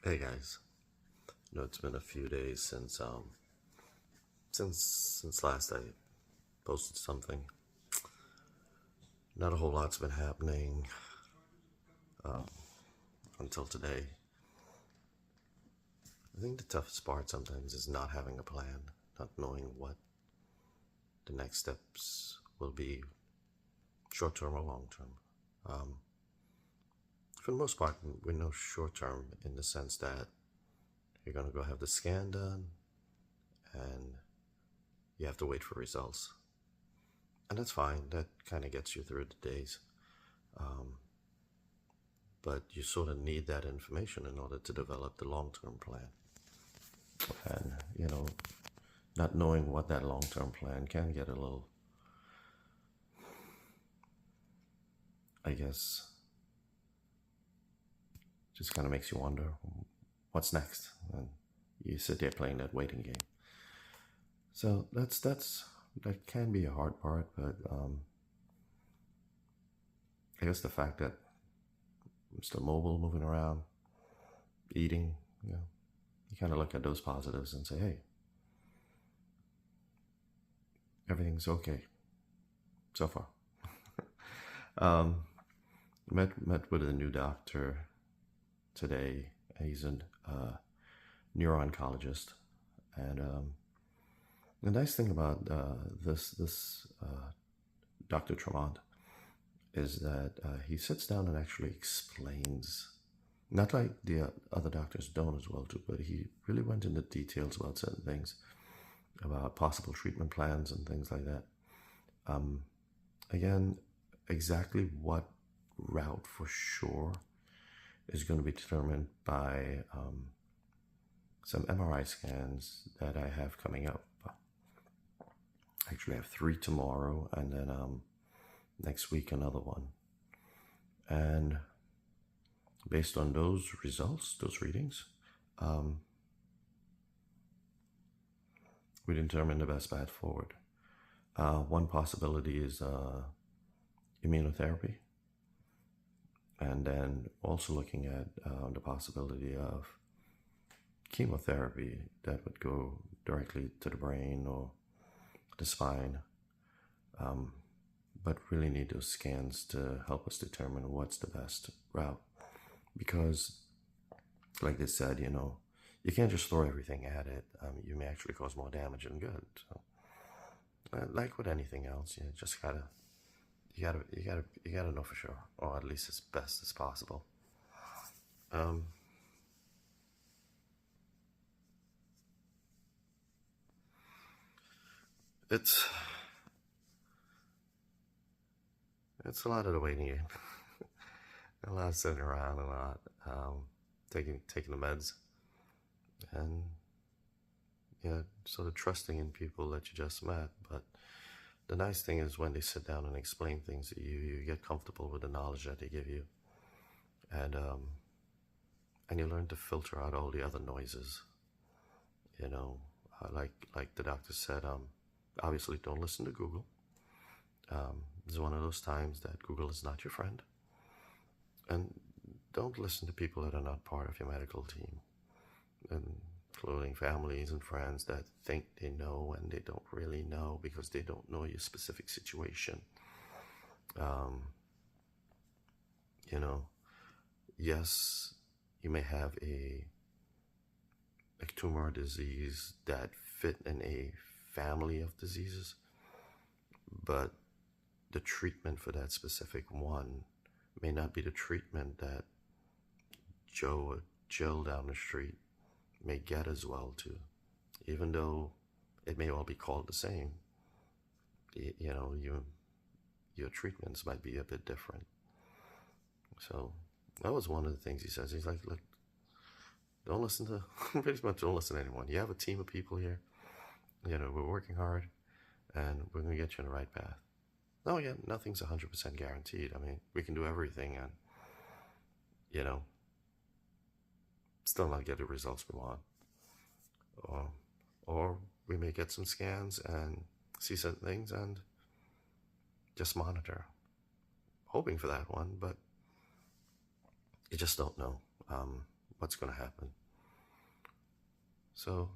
Hey guys, it's been a few days since last I posted something. Not a whole lot's been happening until today. I think the toughest part sometimes is not having a plan, not knowing what the next steps will be, short term or long term. For the most part, we know short term in the sense that you're gonna go have the scan done, and you have to wait for results. And that's fine, that kind of gets you through the days. But you sort of need that information in order to develop the long term plan. And, not knowing what that long term plan can get a little, I guess, just kind of makes you wonder what's next. And you sit there playing that waiting game. So that can be a hard part, but I guess the fact that I'm still mobile, moving around, eating, you kind of look at those positives and say, hey, everything's okay so far. Met with a new doctor today. He's a neuro-oncologist, and the nice thing about this Dr. Tremont is that he sits down and actually explains, not like the other doctors don't as well too, but he really went into details about certain things, about possible treatment plans and things like that. Again, exactly what route for sure is going to be determined by some MRI scans that I have coming up. Actually, I have 3 tomorrow, and then next week another one. And based on those results, those readings, we determine the best path forward. One possibility is immunotherapy, and then also looking at the possibility of chemotherapy that would go directly to the brain or the spine, but really need those scans to help us determine what's the best route. Because, like they said, you can't just throw everything at it. You may actually cause more damage than good. So, like with anything else, you gotta know for sure, or at least as best as possible. It's a lot of the waiting game, a lot of sitting around, a lot taking the meds, and sort of trusting in people that you just met. But the nice thing is when they sit down and explain things to you, you get comfortable with the knowledge that they give you, and you learn to filter out all the other noises. Like the doctor said, obviously don't listen to Google. It's one of those times that Google is not your friend, and don't listen to people that are not part of your medical team, including families and friends that think they know and they don't really know because they don't know your specific situation. Yes, you may have a tumor disease that fit in a family of diseases, but the treatment for that specific one may not be the treatment that Joe or Jill down the street may get as well too. Even though it may all be called the same, your treatments might be a bit different. So that was one of the things he says. He's like, look, don't listen to, pretty much don't listen to anyone. You have a team of people here. We're working hard, and we're going to get you on the right path. No, yeah, nothing's 100% guaranteed. I mean, we can do everything and, still not get the results we want. Or we may get some scans and see certain things and just monitor. Hoping for that one, but you just don't know. what's going to happen. So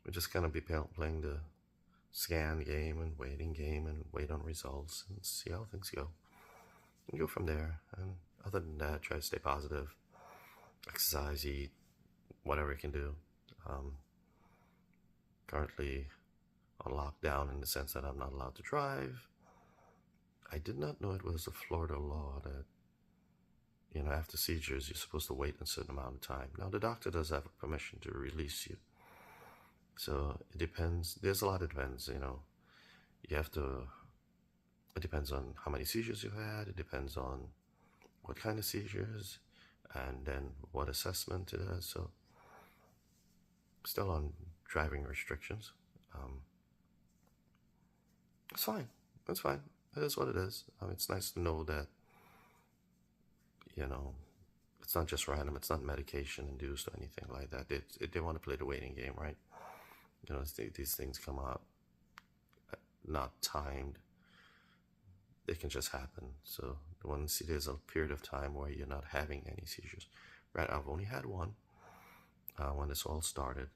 we're just going to be playing the scan game and waiting game and wait on results and see how things go. And go from there. And other than that, try to stay positive, exercise, eat, whatever you can do. Currently on lockdown in the sense that I'm not allowed to drive. I did not know it was a Florida law that, after seizures, you're supposed to wait a certain amount of time. Now, the doctor does have permission to release you. So it depends. There's a lot that depends, You have to, it depends on how many seizures you had. It depends on what kind of seizures and then what assessment it is. So still on driving restrictions. It's fine. It's fine. It is what it is. It's nice to know that, it's not just random. It's not medication induced or anything like that. They want to play the waiting game, right? These things come out not timed. They can just happen. So there's a period of time where you're not having any seizures. Right? I've only had one when this all started.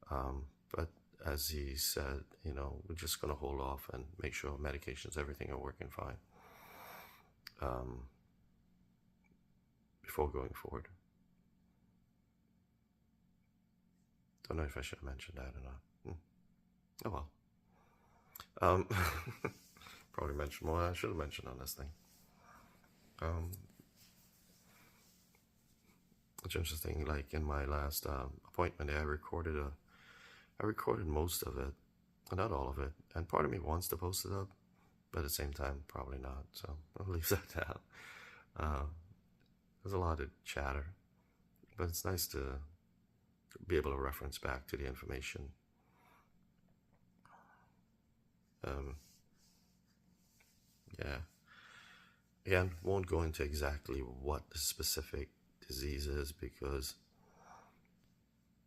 But as he said, we're just going to hold off and make sure medications, everything are working fine before going forward. Don't know if I should have mentioned that or not. Oh well. Probably mentioned more than I should have mentioned on this thing. It's interesting, like in my last appointment, I recorded most of it, not all of it, and part of me wants to post it up, but at the same time, probably not, so I'll leave that down. There's a lot of chatter, but it's nice to be able to reference back to the information. Yeah. Again, won't go into exactly what the specific disease is because,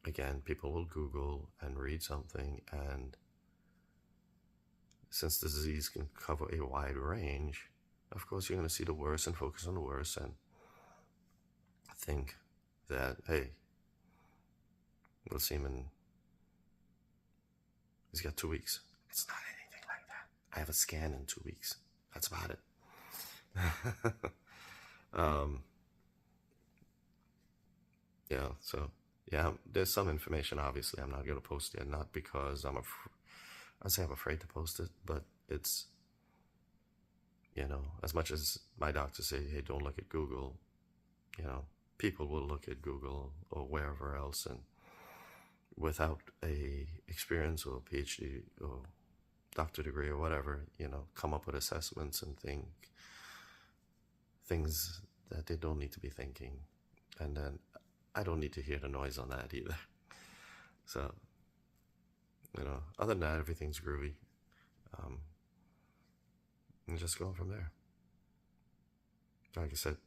again, people will Google and read something, and since the disease can cover a wide range, of course you're going to see the worst and focus on the worst and think that, hey, we'll see him in, he's got 2 weeks. It's not anything like that. I have a scan in 2 weeks. That's about it. Yeah, so yeah, there's some information obviously I'm not going to post yet, not because I'm afraid to post it, but it's, as much as my doctors say, hey, don't look at Google, people will look at Google or wherever else, and without a experience or a PhD or doctor degree or whatever, come up with assessments and think things that they don't need to be thinking. And then I don't need to hear the noise on that either. So, other than that, everything's groovy. And just going from there. Like I said,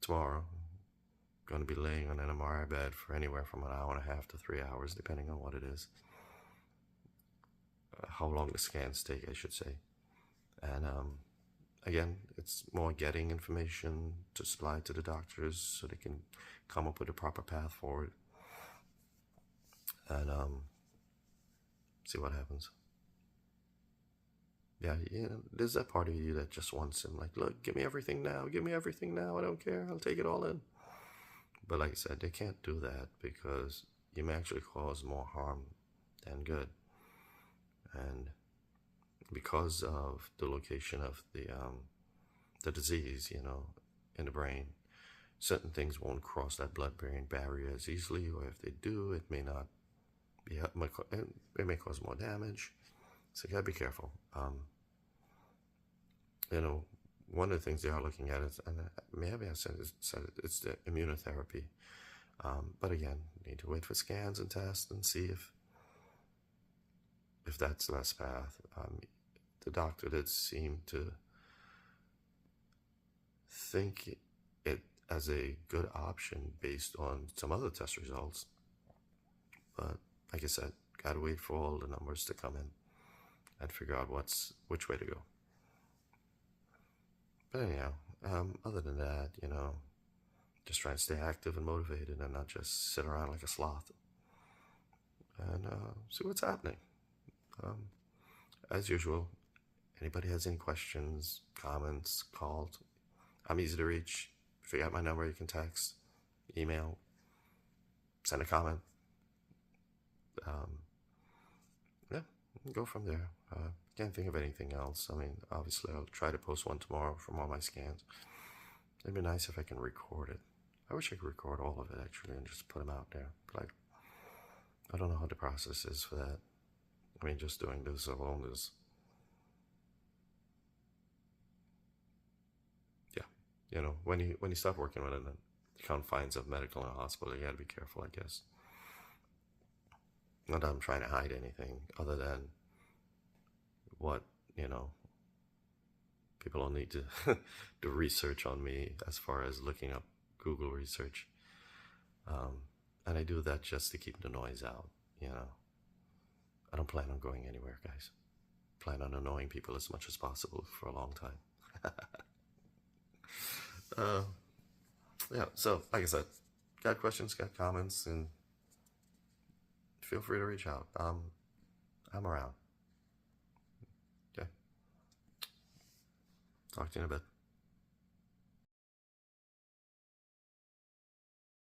tomorrow, I'm going to be laying on an MRI bed for anywhere from an hour and a half to 3 hours, depending on what it is. How long the scans take, I should say. And again, it's more getting information to supply to the doctors so they can come up with a proper path forward. And see what happens. Yeah, there's that part of you that just wants him, like, look, give me everything now, I don't care, I'll take it all in. But like I said, they can't do that because you may actually cause more harm than good. And because of the location of the disease, in the brain, certain things won't cross that blood-brain barrier as easily, or if they do, it may not be, it may cause more damage. So you gotta be careful. One of the things they are looking at is, and maybe I said it's the immunotherapy. But again, you need to wait for scans and tests and see if that's the best path. The doctor did seem to think it as a good option based on some other test results. But like I said, gotta wait for all the numbers to come in and figure out which way to go. But anyhow, other than that, Just trying to stay active and motivated and not just sit around like a sloth. And see what's happening. Um, as usual, anybody has any questions, comments, calls, I'm easy to reach. If you got my number, you can text, email, send a comment. Yeah, go from there. Can't think of anything else. I mean, obviously, I'll try to post one tomorrow from all my scans. It'd be nice if I can record it. I wish I could record all of it actually and just put them out there. But I don't know how the process is for that. I mean, just doing this alone is, yeah. You know, when you start working within the confines of medical and hospital, you got to be careful, I guess. Not that I'm trying to hide anything other than what, you know, people don't need to do research on me as far as looking up Google research. And I do that just to keep the noise out, you know. I don't plan on going anywhere, guys. Plan on annoying people as much as possible for a long time. Yeah, so like I said, got questions, got comments, and feel free to reach out. I'm around. Okay. Talk to you in a bit.